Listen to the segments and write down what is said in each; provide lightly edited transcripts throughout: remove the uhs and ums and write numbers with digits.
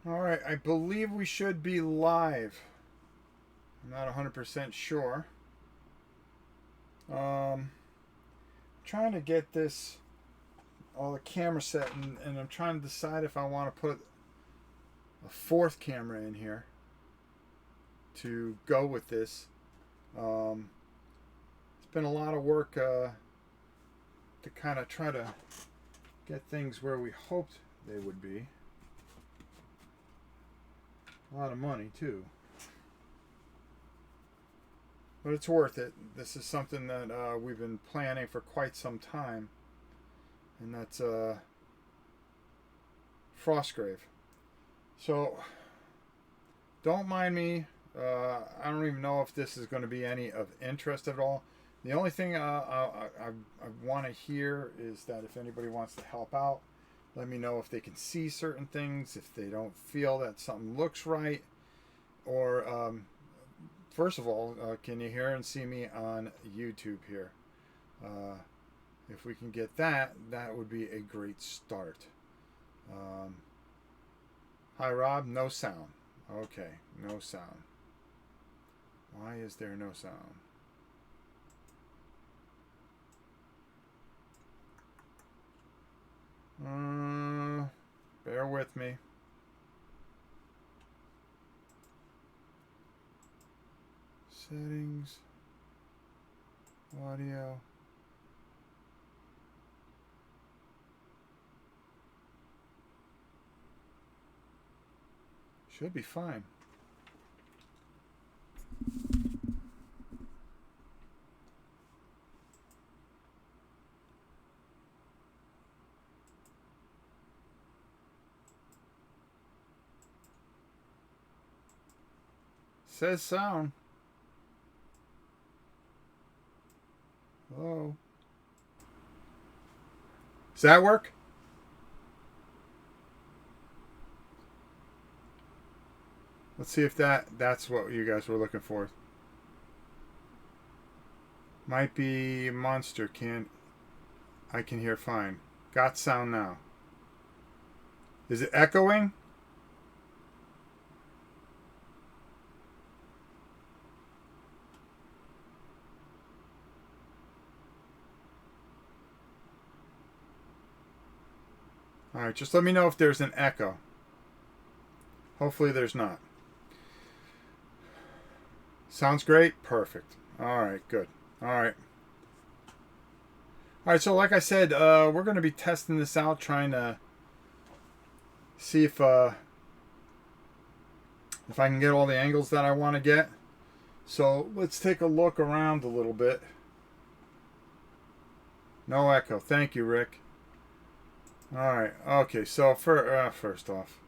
All right, I believe we should be live. I'm not 100% sure. Trying to get this all the camera set, and I'm trying to decide if I want to put a fourth camera in here to go with this. It's been a lot of work to kind of try to get things where we hoped they would be. A lot of money too. But it's worth it. This is something that we've been planning for quite some time. And that's Frostgrave. So, don't mind me. I don't even know if this is going to be any of interest at all. The only thing I want to hear is that if anybody wants to help out, let me know if they can see certain things, if they don't feel that something looks right, or first of all, can you hear and see me on YouTube here? If we can get that, that would be a great start. Hi, Rob. No sound. Okay, no sound. Why is there no sound? Bear with me. Settings. Audio. Should be fine. Says sound. Hello. Does that work? Let's see if that's what you guys were looking for. Might be monster. I can hear fine. Got sound now. Is it echoing? Alright, just let me know if there's an echo. Hopefully there's not. Sounds great? Perfect. Alright, good. Alright. Alright, so like I said, we're going to be testing this out, trying to see if I can get all the angles that I want to get. So let's take a look around a little bit. No echo. Thank you, Rick. Alright, okay, so first off,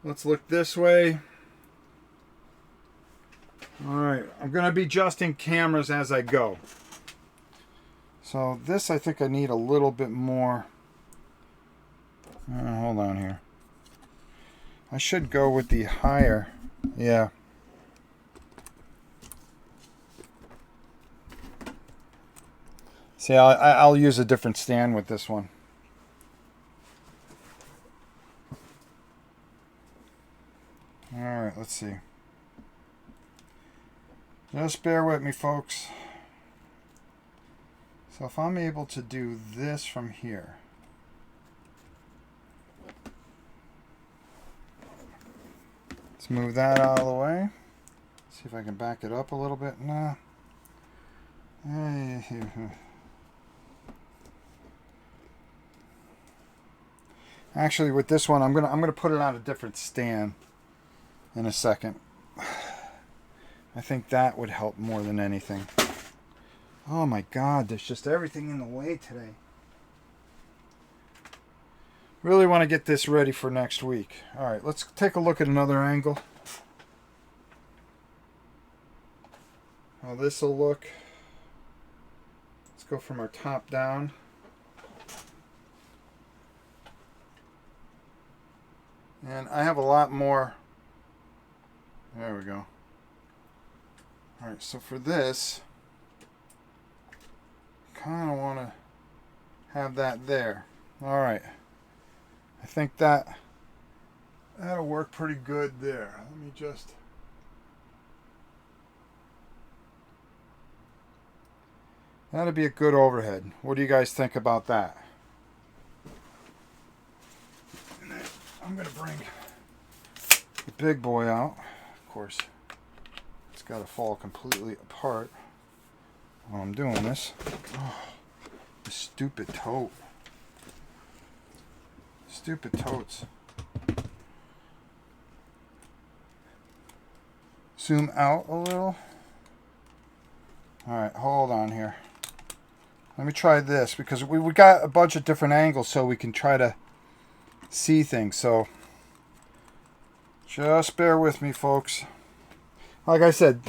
let's look this way. Alright, I'm going to be adjusting cameras as I go. So this, I think I need a little bit more. Hold on here. I should go with the higher. Yeah. See, I'll use a different stand with this one. Alright, let's see. Just bear with me, folks. So if I'm able to do this from here. Let's move that out of the way. See if I can back it up a little bit. Nah. Actually, with this one, I'm gonna put it on a different stand in a second. I think that would help more than anything. Oh my God, there's just everything in the way today. Really want to get this ready for next week. All right, let's take a look at another angle. How this will look. Let's go from our top down. And I have a lot more. There we go. All right, so for this, kind of want to have that there. All right. I think that That'll work pretty good there. Let me just... That'll be a good overhead. What do you guys think about that? And then I'm going to bring the big boy out. Of course, it's got to fall completely apart while I'm doing this. Oh, this stupid tote. Stupid totes. Zoom out a little. Alright, hold on here. Let me try this because we got a bunch of different angles so we can try to see things. So just bear with me, folks. Like I said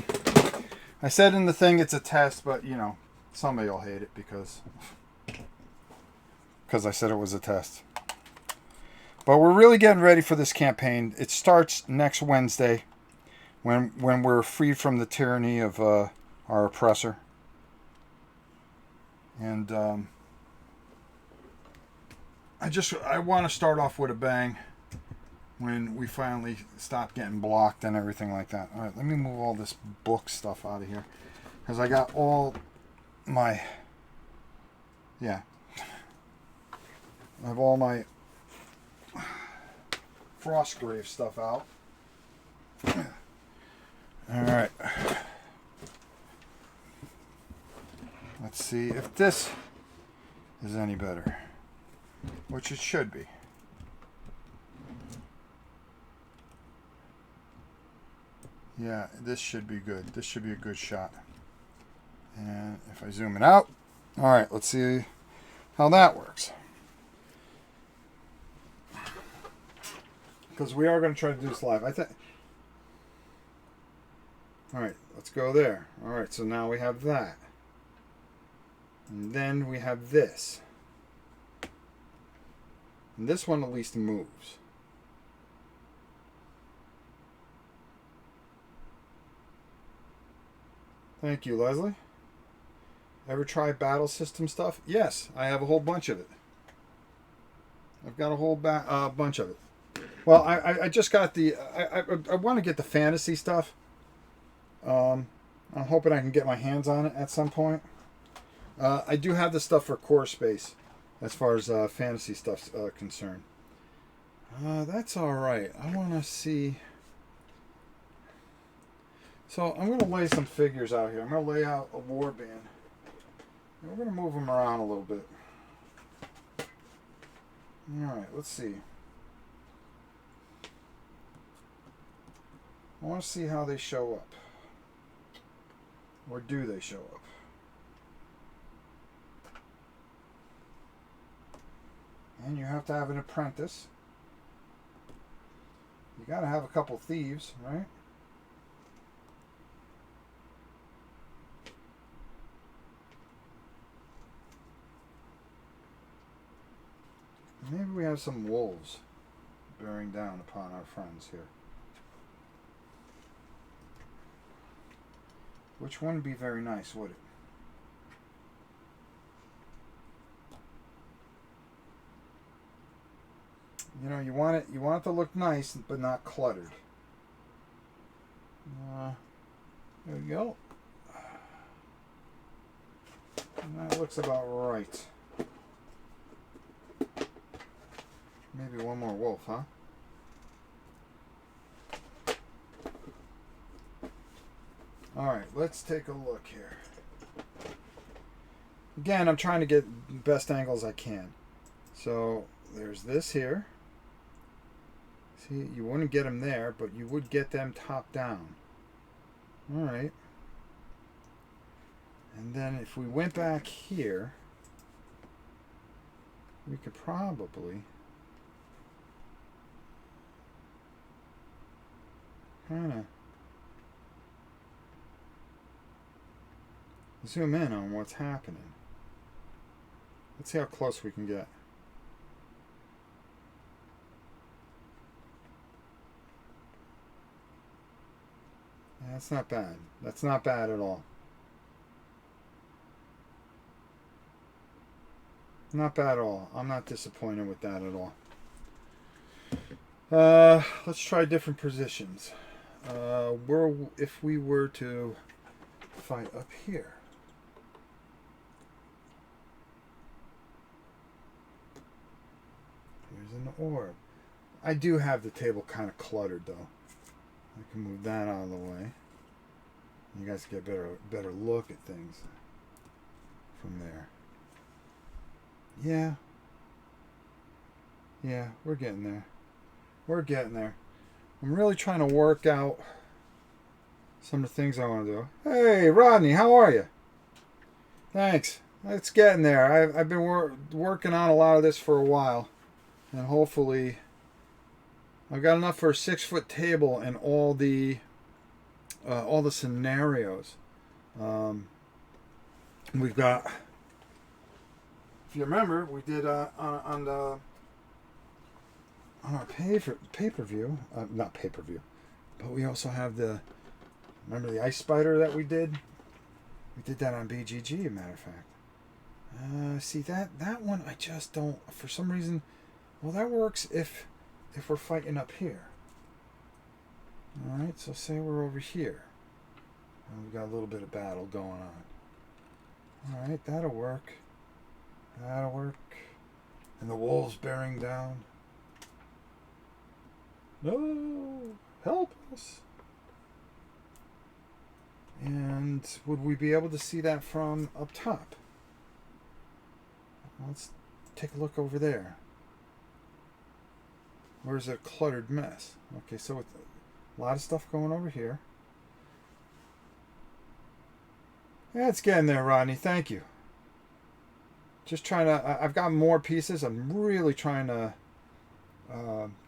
in the thing it's a test, but you know, somebody will hate it because I said it was a test. But we're really getting ready for this campaign. It starts next Wednesday when we're freed from the tyranny of our oppressor. And I want to start off with a bang when we finally stop getting blocked and everything like that. All right, let me move all this book stuff out of here because I got all my I have all my Frostgrave stuff out. All right. Let's see if this is any better, which it should be. Yeah, this should be good. This should be a good shot. And if I zoom it out, all right, let's see how that works. Because we are going to try to do this live. I think. All right, let's go there. All right, so now we have that. And then we have this. And this one at least moves. Thank you, Leslie. Ever try battle system stuff? Yes, I have a whole bunch of it. I've got a whole bunch of it. Well, I just got the... I want to get the fantasy stuff. I'm hoping I can get my hands on it at some point. I do have the stuff for core space as far as fantasy stuff's concerned. That's all right. I want to see... So I'm going to lay some figures out here. I'm going to lay out a warband. We're going to move them around a little bit. All right, let's see. I want to see how they show up. Or do they show up? And you have to have an apprentice. You got to have a couple thieves, right? Maybe we have some wolves bearing down upon our friends here. Which wouldn't be very nice, would it? You know, you want it to look nice, but not cluttered. There we go. And that looks about right. Maybe one more wolf, huh? Alright, let's take a look here. Again, I'm trying to get the best angles I can. So, there's this here. See, you wouldn't get them there, but you would get them top down. Alright. And then if we went back here, we could probably kind of zoom in on what's happening. Let's see how close we can get. Yeah, that's not bad. That's not bad at all. Not bad at all. I'm not disappointed with that at all. Let's try different positions. If we were to fight up here. Here's an orb. I do have the table kind of cluttered though. I can move that out of the way. You guys get a better look at things from there. Yeah. Yeah, we're getting there. We're getting there. I'm really trying to work out some of the things I want to do. Hey, Rodney, how are you? Thanks. It's getting there. I've been working on a lot of this for a while. And hopefully I've got enough for a 6-foot table and all the scenarios. We've got, if you remember, we did on our pay-per-view, not pay-per-view, but we also have remember the ice spider that we did? We did that on BGG, a matter of fact. See, that one I just don't, for some reason, well, that works if we're fighting up here. Alright, so say we're over here. And we've got a little bit of battle going on. Alright, that'll work. That'll work. And the wolves bearing down. No! Help us! And would we be able to see that from up top? Let's take a look over there. Where's a cluttered mess? Okay, so with a lot of stuff going over here. Yeah, it's getting there, Rodney. Thank you. Just trying to... I've got more pieces. I'm really trying to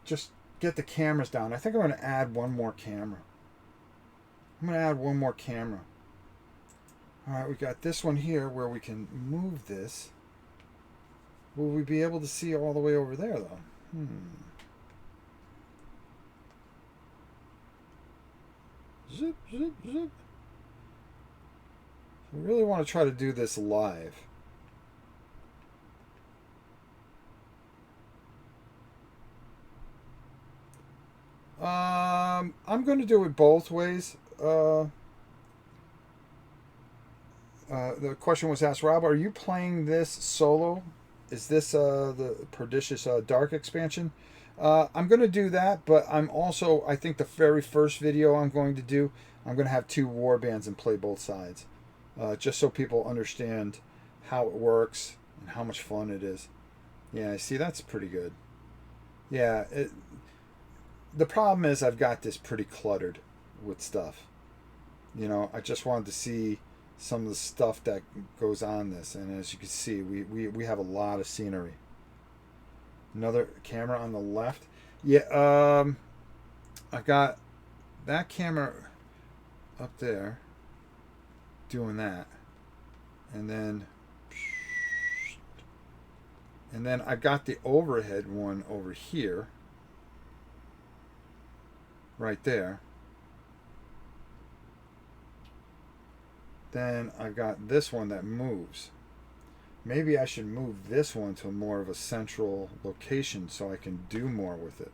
just get the cameras down. I think I'm going to add one more camera. I'm going to add one more camera. Alright, we got this one here where we can move this. Will we be able to see all the way over there, though? Zip, zip, zip. I really want to try to do this live. I'm going to do it both ways. The question was asked, Rob, are you playing this solo? Is this the Pernicious Dark expansion? I'm going to do that, but I'm also, I think the very first video I'm going to do, I'm going to have 2 warbands and play both sides. Just so people understand how it works and how much fun it is. Yeah, see, that's pretty good. Yeah, the problem is I've got this pretty cluttered with stuff. You know, I just wanted to see some of the stuff that goes on this, and as you can see, we have a lot of scenery. Another camera on the left. Yeah, I've got that camera up there doing that, and then I've got the overhead one over here, right there. Then I've got this one that moves. Maybe I should move this one to more of a central location so I can do more with it.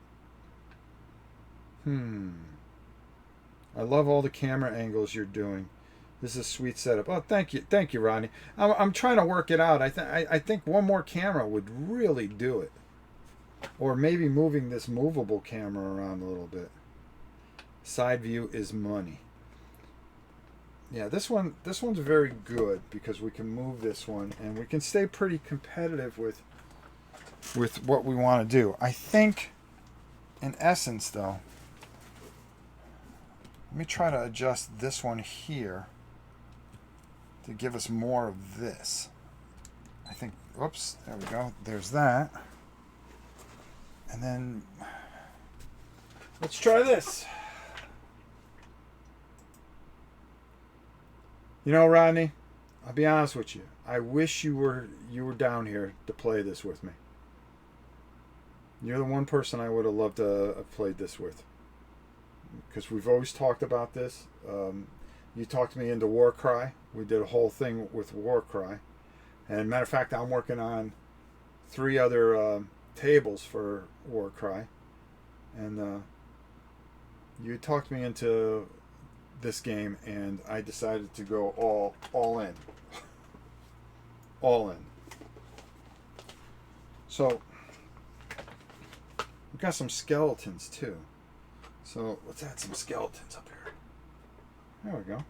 I love all the camera angles you're doing. This is a sweet setup. Oh, thank you, Rodney. I'm trying to work it out. I think one more camera would really do it, or maybe moving this movable camera around a little bit. Side view is money. Yeah, this one's very good because we can move this one and we can stay pretty competitive with what we want to do. I think, in essence, though, let me try to adjust this one here to give us more of this. I think, whoops, there we go. There's that. And then, let's try this. You know, Rodney, I'll be honest with you. I wish you were down here to play this with me. You're the one person I would have loved to have played this with. Because we've always talked about this. You talked me into Warcry. We did a whole thing with Warcry. And matter of fact, I'm working on 3 other tables for Warcry. And you talked me into this game, and I decided to go all in. All in. So we've got some skeletons too. So let's add some skeletons up here. There we go.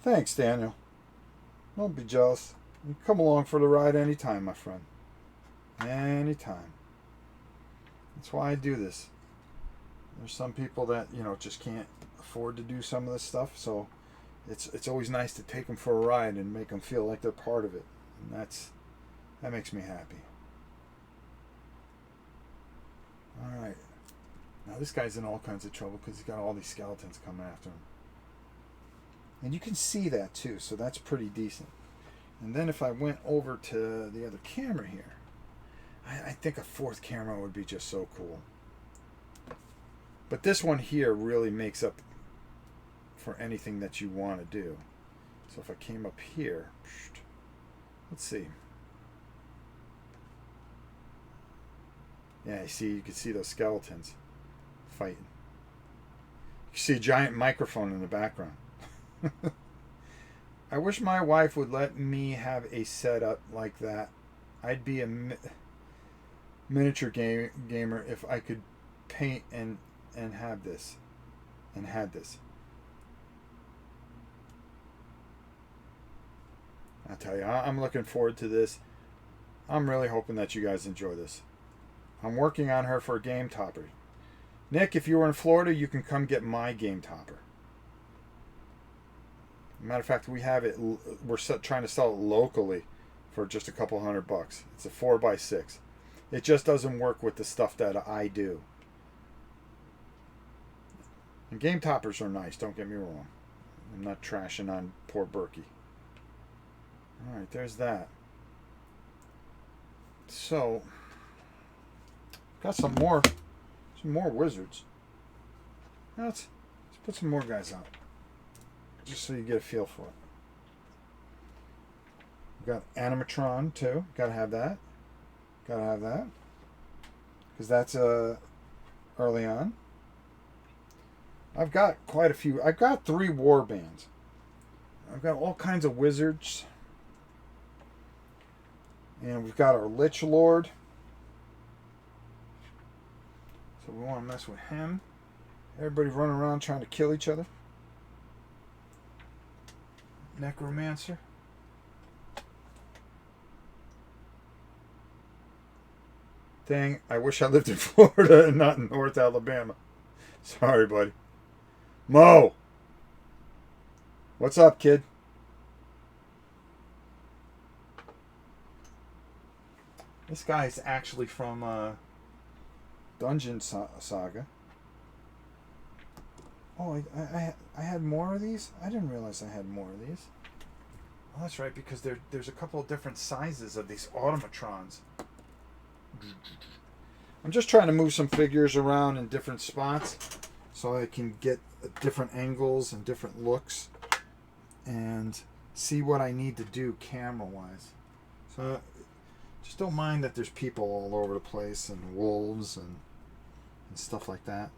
Thanks, Daniel. Don't be jealous. You come along for the ride anytime, my friend. Anytime. That's why I do this. There's some people that, just can't afford to do some of this stuff, so it's always nice to take them for a ride and make them feel like they're part of it. And that makes me happy. All right. Now this guy's in all kinds of trouble because he's got all these skeletons coming after him. And you can see that too, so that's pretty decent. And then if I went over to the other camera here, I think a fourth camera would be just so cool. But this one here really makes up for anything that you want to do. So if I came up here, let's see. Yeah, you can see those skeletons fighting. You see a giant microphone in the background. I wish my wife would let me have a setup like that. I'd be a miniature gamer if I could paint and have this and had this. I'll tell you, I'm looking forward to this. I'm really hoping that you guys enjoy this. I'm working on her for a game topper. Nick, if you were in Florida, you can come get my game topper. Matter of fact, we have it. We're trying to sell it locally for just a couple $100. It's a 4x6. It just doesn't work with the stuff that I do. And game toppers are nice. Don't get me wrong. I'm not trashing on poor Berkey. All right, there's that. So, got some more wizards. Let's put some more guys out, just so you get a feel for it. We've got animatron too. Gotta have that. Because that's early on. I've got quite a few. I've got 3 warbands. I've got all kinds of wizards. And we've got our Lich Lord. So we want to mess with him. Everybody running around trying to kill each other. Necromancer. Dang, I wish I lived in Florida and not in North Alabama. Sorry, buddy. Mo! What's up, kid? This guy's actually from Dungeon Saga. Oh, I had more of these? I didn't realize I had more of these. Oh, that's right, because there's a couple of different sizes of these automatrons. I'm just trying to move some figures around in different spots so I can get different angles and different looks and see what I need to do camera-wise. So just don't mind that there's people all over the place and wolves and stuff like that.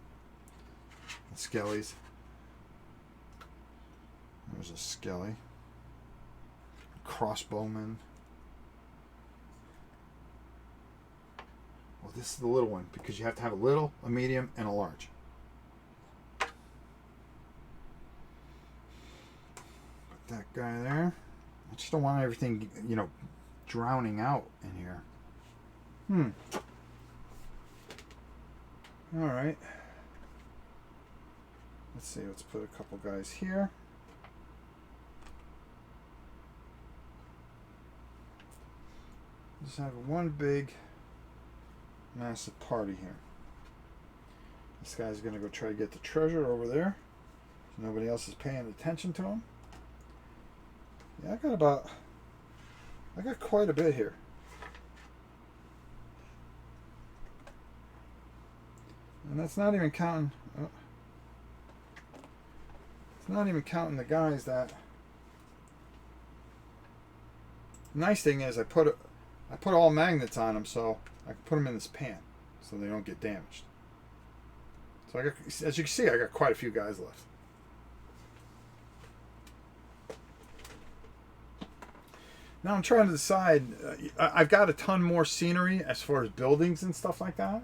And skellies. There's a skelly. Crossbowman. Well, this is the little one because you have to have a little, a medium, and a large. Put that guy there. I just don't want everything, drowning out in here. All right. Let's see. Let's put a couple guys here. Just have one big, massive party here. This guy's going to go try to get the treasure over there. So nobody else is paying attention to him. Yeah, I got quite a bit here. And that's not even counting. It's not even counting the guys that. The nice thing is I put I put all magnets on them so I can put them in this pan so they don't get damaged. So I got, as you can see, I got quite a few guys left. Now I'm trying to decide. I've got a ton more scenery as far as buildings and stuff like that.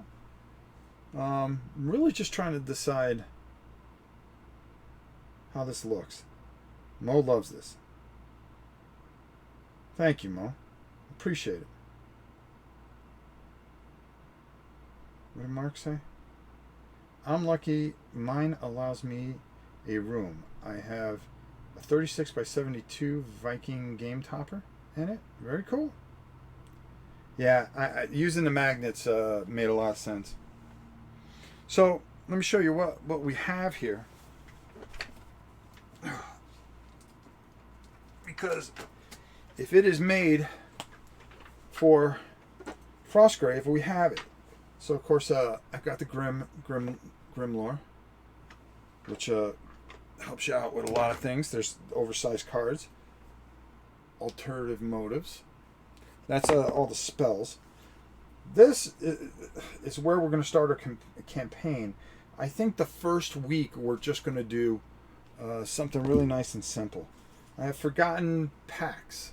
I'm really just trying to decide how this looks. Mo loves this. Thank you, Mo. Appreciate it. What did Mark say? I'm lucky. Mine allows me a room. I have a 36 by 72 Viking game topper in it. Very cool. Yeah, using the magnets made a lot of sense. So let me show you what we have here. Because if it is made for Frostgrave, we have it. So of course I've got the Grimlore, which helps you out with a lot of things. There's oversized cards, alternative motives. That's all the spells. This is where we're going to start our campaign. I think the first week we're just going to do something really nice and simple. I have forgotten packs.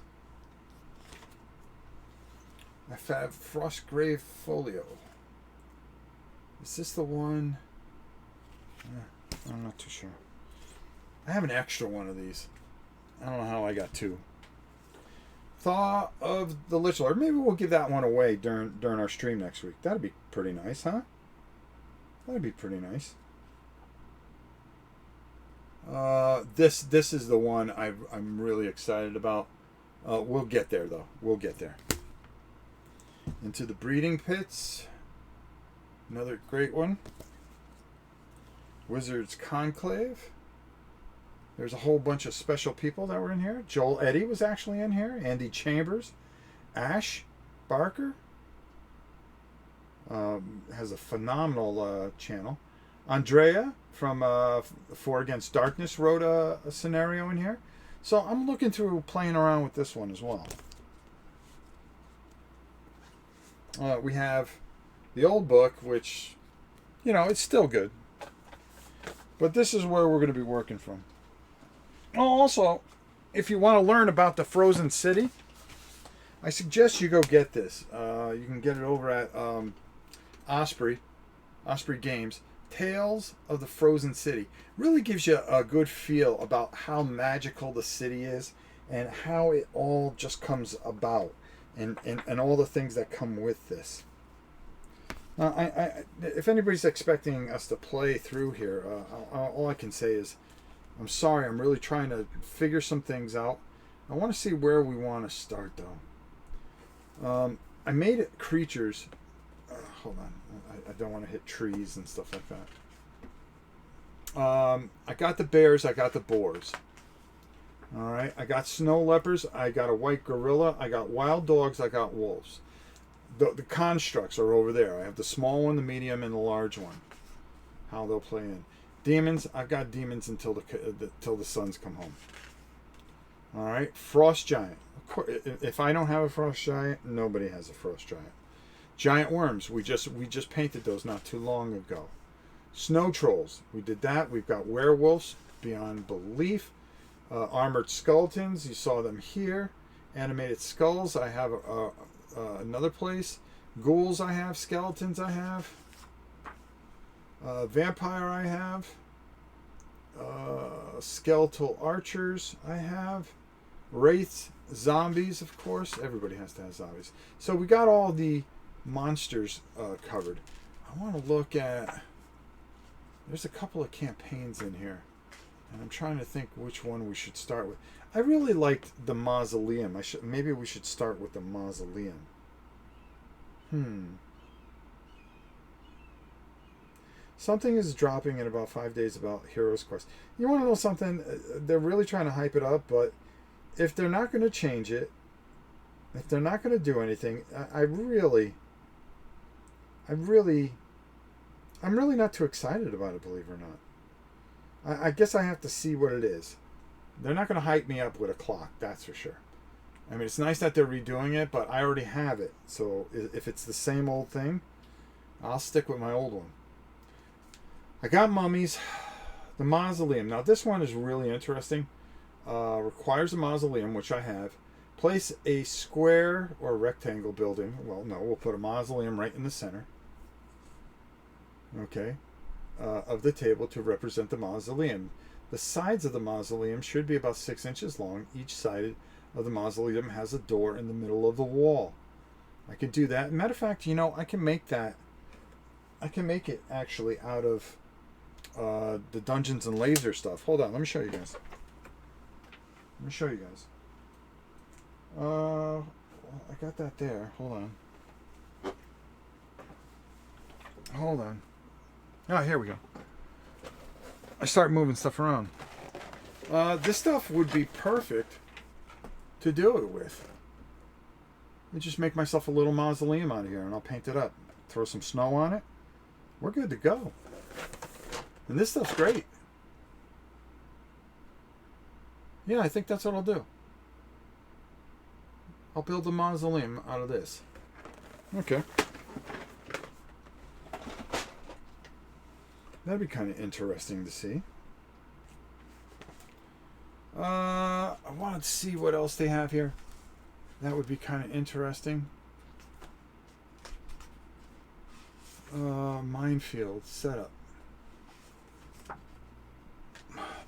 I have Frostgrave Folio. Is this the one? I'm not too sure. I have an extra one of these. I don't know how I got two. Thaw of the Lich Lord. Maybe we'll give that one away during our stream next week. That'd be pretty nice, huh? That'd be pretty nice. This is the one I'm really excited about. We'll get there though. We'll get there. Into the Breeding Pits. Another great one. Wizard's Conclave. There's a whole bunch of special people that were in here. Joel Eddy was actually in here. Andy Chambers. Ash Barker. Has a phenomenal channel. Andrea from For Against Darkness wrote a scenario in here. So I'm looking through playing around with this one as well. We have the old book, which, you know, it's still good. But this is where we're going to be working from. Oh, also, if you want to learn about the Frozen City, I suggest you go get this. You can get it over at Osprey Games. Tales of the Frozen City really gives you a good feel about how magical the city is and how it all just comes about and all the things that come with this. Now, if anybody's expecting us to play through here, all I can say is I'm sorry. I'm really trying to figure some things out. I want to see where we want to start, though. I made it creatures. Hold on. I don't want to hit trees and stuff like that. I got the bears. I got the boars. All right. I got snow leopards. I got a white gorilla. I got wild dogs. I got wolves. The constructs are over there. I have the small one, the medium, and the large one. How they'll play in. Demons. I've got demons until the suns come home. All right. Frost giant. Of course, if I don't have a frost giant, nobody has a frost giant. Giant worms. We just painted those not too long ago. Snow trolls. We did that. We've got werewolves beyond belief. Armored skeletons. You saw them here. Animated skulls. I have another place. Ghouls. I have skeletons. I have vampire. I have skeletal archers. I have wraiths. Zombies. Of course, everybody has to have zombies. So we got all the monsters covered. I want to look at. There's a couple of campaigns in here, and I'm trying to think which one we should start with. I really liked the mausoleum. Maybe we should start with the mausoleum. Something is dropping in about 5 days about Heroes Quest. You want to know something? They're really trying to hype it up, but if they're not going to change it, if they're not going to do anything, I'm really not too excited about it, believe it or not. I guess I have to see what it is. They're not going to hype me up with a clock, that's for sure. I mean, it's nice that they're redoing it, but I already have it. So if it's the same old thing, I'll stick with my old one. I got mummies. The mausoleum. Now this one is really interesting. Requires a mausoleum, which I have. Place a square or rectangle building. Well, no, we'll put a mausoleum right in the center. Okay. Of the table to represent the mausoleum. The sides of the mausoleum should be about 6 inches long. Each side of the mausoleum has a door in the middle of the wall. I could do that. Matter of fact, you know, I can make that. I can make it actually out of the Dungeons and Laser stuff. Hold on, let me show you guys. Let me show you guys. I got that there. Hold on. Hold on. Oh, here we go. I start moving stuff around. This stuff would be perfect to do it with. Let me just make myself a little mausoleum out of here and I'll paint it up. Throw some snow on it. We're good to go. And this stuff's great. Yeah, I think that's what I'll do. I'll build a mausoleum out of this. Okay. That'd be kind of interesting to see. I wanted to see what else they have here. That would be kind of interesting. Minefield setup.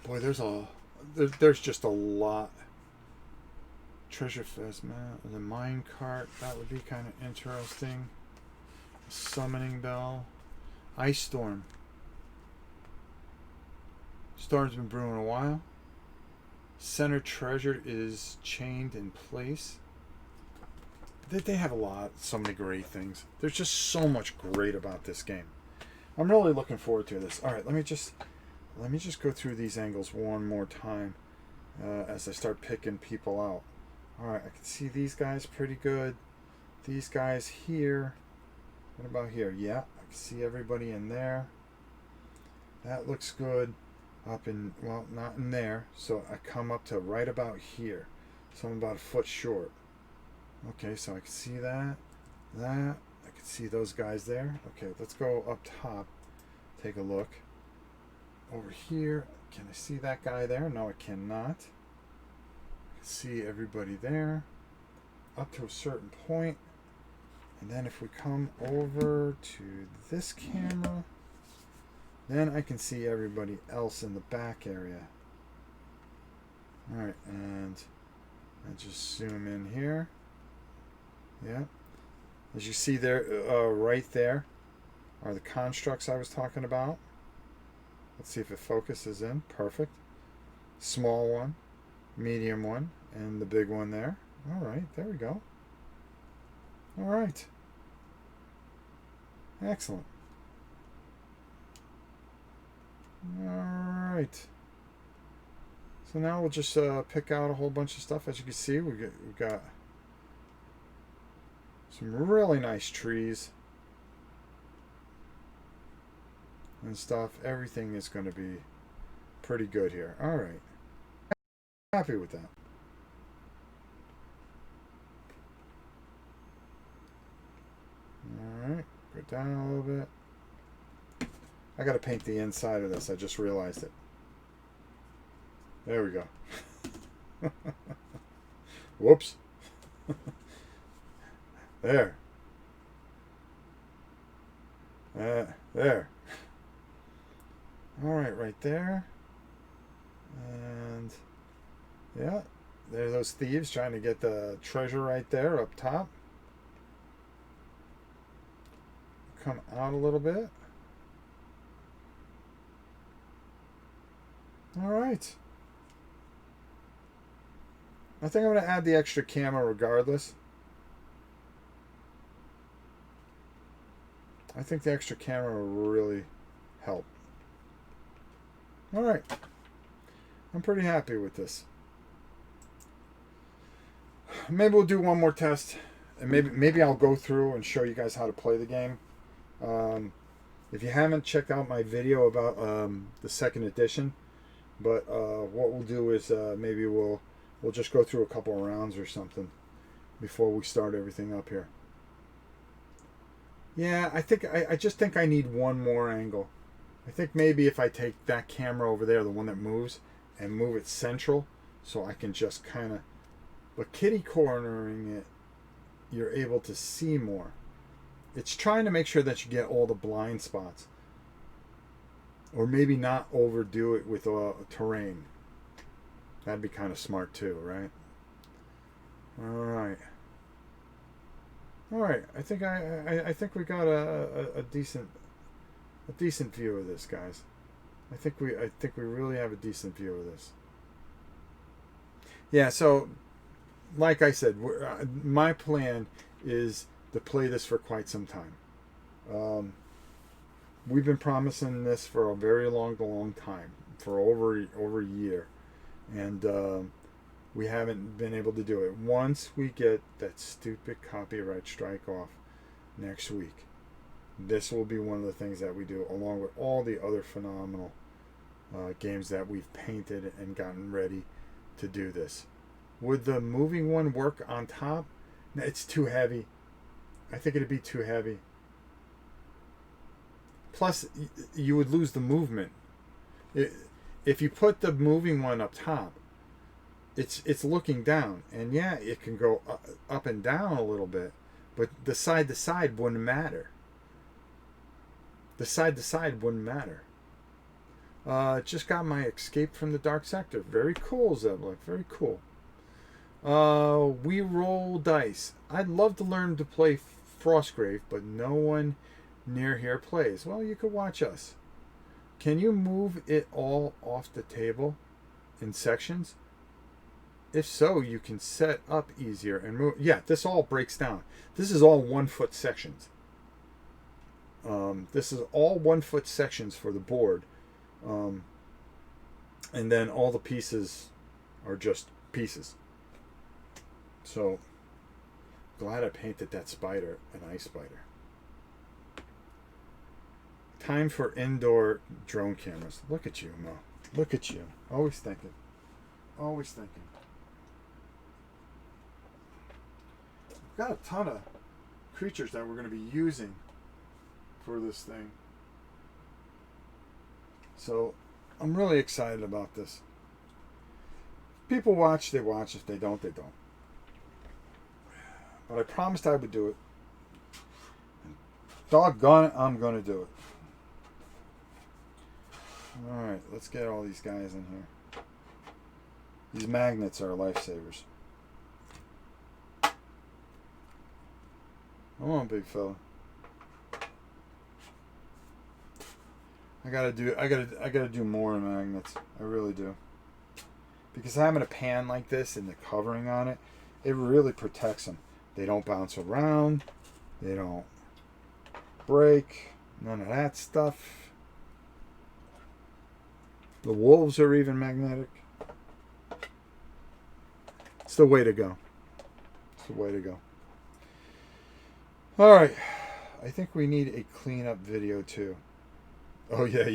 Boy, there's just a lot. Treasure Phasma, the mine cart, that would be kind of interesting. Summoning bell. Ice storm. Storm's been brewing a while. Center treasure is chained in place. They have so many great things. There's just so much great about this game. I'm really looking forward to this. All right, let me just go through these angles one more time as I start picking people out. All right, I can see these guys pretty good. These guys here. What about here? Yeah, I can see everybody in there. That looks good. Up in, well, not in there. So I come up to right about here. So I'm about a foot short. Okay, so I can see that. I can see those guys there. Okay, let's go up top. Take a look. Over here, can I see that guy there? No, I cannot. I can see everybody there. Up to a certain point. And then if we come over to this camera, then I can see everybody else in the back area. Alright, and I just zoom in here. Yeah. As you see there, right there are the constructs I was talking about. Let's see if it focuses in. Perfect. Small one, medium one, and the big one there. Alright, there we go. Alright. Excellent. Alright. So now we'll just pick out a whole bunch of stuff. As you can see, we've got some really nice trees and stuff. Everything is going to be pretty good here. Alright. Happy with that. Alright. Go down a little bit. I got to paint the inside of this. I just realized it. There we go. Whoops. There. There. Alright, right there. And yeah, there's those thieves trying to get the treasure right there up top. Come out a little bit. Alright. I think I'm going to add the extra camera regardless. I think the extra camera will really help. Alright. I'm pretty happy with this. Maybe we'll do one more test. And maybe I'll go through and show you guys how to play the game. If you haven't checked out my video about the second edition, but what we'll do is maybe we'll we'll just go through a couple of rounds or something before we start everything up here. Yeah, I just think I need one more angle. I think maybe if I take that camera over there, the one that moves, and move it central, so I can just kind of, but kitty cornering it, you're able to see more. It's trying to make sure that you get all the blind spots. Or maybe not overdo it with terrain. That'd be kind of smart too, right? All right. I think we got a decent view of this, guys. I think we really have a decent view of this. Yeah. So, like I said, my plan is to play this for quite some time. We've been promising this for a very long time, for over a year, and we haven't been able to do it. Once we get that stupid copyright strike off next week, this will be one of the things that we do, along with all the other phenomenal games that we've painted and gotten ready to do this. Would the moving one work on top? No, it's too heavy. I think it'd be too heavy. Plus, you would lose the movement. If you put the moving one up top, it's looking down, and yeah, it can go up and down a little bit, but the side to side wouldn't matter. The side to side wouldn't matter. Just got my Escape from the Dark Sector. Very cool, Zeblik. Very cool. We roll dice. I'd love to learn to play Frostgrave, but no one near here plays. Well, you could watch us. Can you move it all off the table in sections? If so, you can set up easier and move. Yeah, this all breaks down. This is all 1 foot sections. This is all 1 foot sections for the board. And then all the pieces are just pieces. So, glad I painted that spider an ice spider. Time for indoor drone cameras. Look at you, Mo. Look at you. Always thinking. Always thinking. I've got a ton of creatures that we're going to be using for this thing. So, I'm really excited about this. If people watch, they watch. If they don't, they don't. But I promised I would do it. And doggone it, I'm going to do it. Alright, let's get all these guys in here. These magnets are lifesavers. Come on, big fella. I gotta do more magnets. I really do. Because having a pan like this and the covering on it, it really protects them. They don't bounce around. They don't break. None of that stuff. The wolves are even magnetic. It's the way to go. It's the way to go. All right. I think we need a cleanup video too. Oh yeah.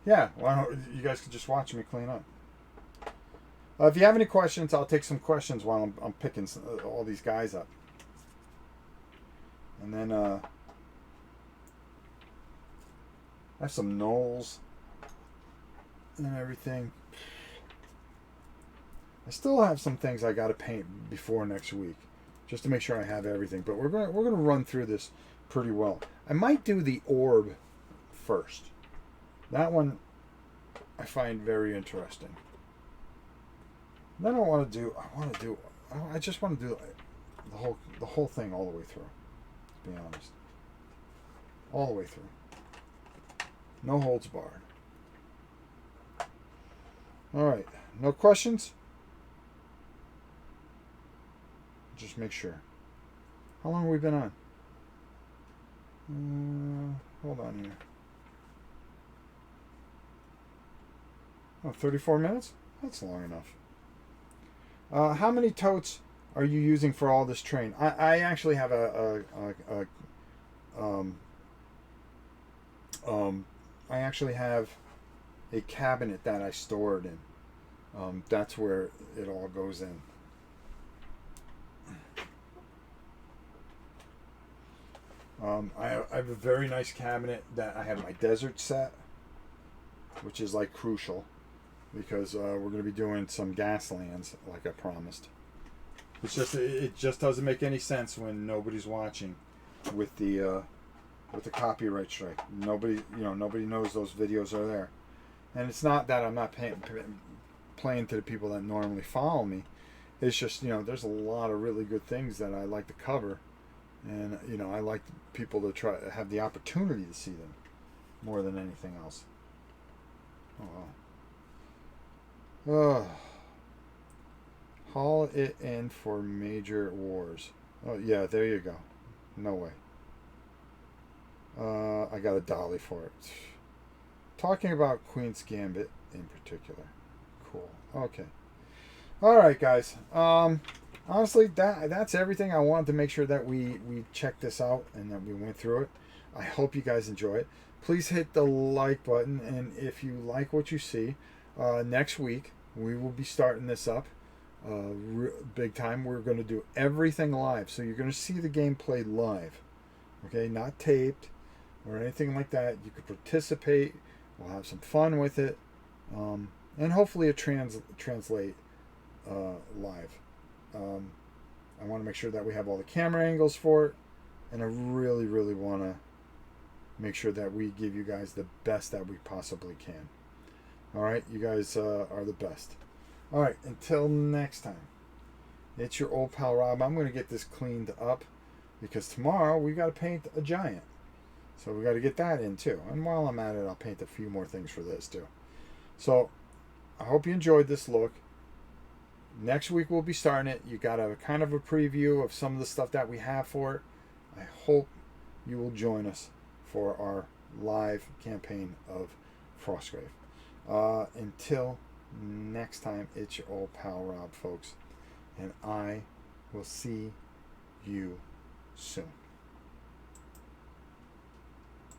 Yeah. Why don't you guys could just watch me clean up? If you have any questions, I'll take some questions while I'm picking all these guys up. And then I have some knolls and everything. I still have some things I got to paint before next week, just to make sure I have everything. But we're gonna run through this pretty well. I might do the orb first. That one I find very interesting. Then I just want to do the whole thing all the way through. To be honest, all the way through. No holds barred. All right, no questions. Just make sure. How long have we been on? Hold on here. Oh, 34 minutes? That's long enough. How many totes are you using for all this train? I actually have I actually have a cabinet that I store it in. That's where it all goes in. I have a very nice cabinet that I have my desert set, which is like crucial because we're going to be doing some Gaslands like I promised. It just doesn't make any sense when nobody's watching with the copyright strike. Nobody knows those videos are there, and it's not that I'm not playing to the people that normally follow me. It's just there's a lot of really good things that I like to cover, and I like people to try have the opportunity to see them more than anything else. Oh. Haul it in for major wars. Oh yeah, there you go. No way. I got a dolly for it. Talking about Queen's Gambit in particular. Cool. Okay. All right, guys. Honestly, that's everything. I wanted to make sure that we checked this out and that we went through it. I hope you guys enjoy it. Please hit the like button, and if you like what you see, next week we will be starting this up. Big time. We're going to do everything live, so you're going to see the gameplay live, okay, not taped or anything like that. You could participate. We'll have some fun with it, and hopefully it translate live. I want to make sure that we have all the camera angles for it, and I really want to make sure that we give you guys the best that we possibly can. All right, you guys are the best. All right, until next time, it's your old pal Rob. I'm going to get this cleaned up because tomorrow we got to paint a giant. So we got to get that in too. And while I'm at it, I'll paint a few more things for this too. So I hope you enjoyed this look. Next week we'll be starting it. You got a kind of a preview of some of the stuff that we have for it. I hope you will join us for our live campaign of Frostgrave. Until next time, it's your old pal Rob, folks, and I will see you soon.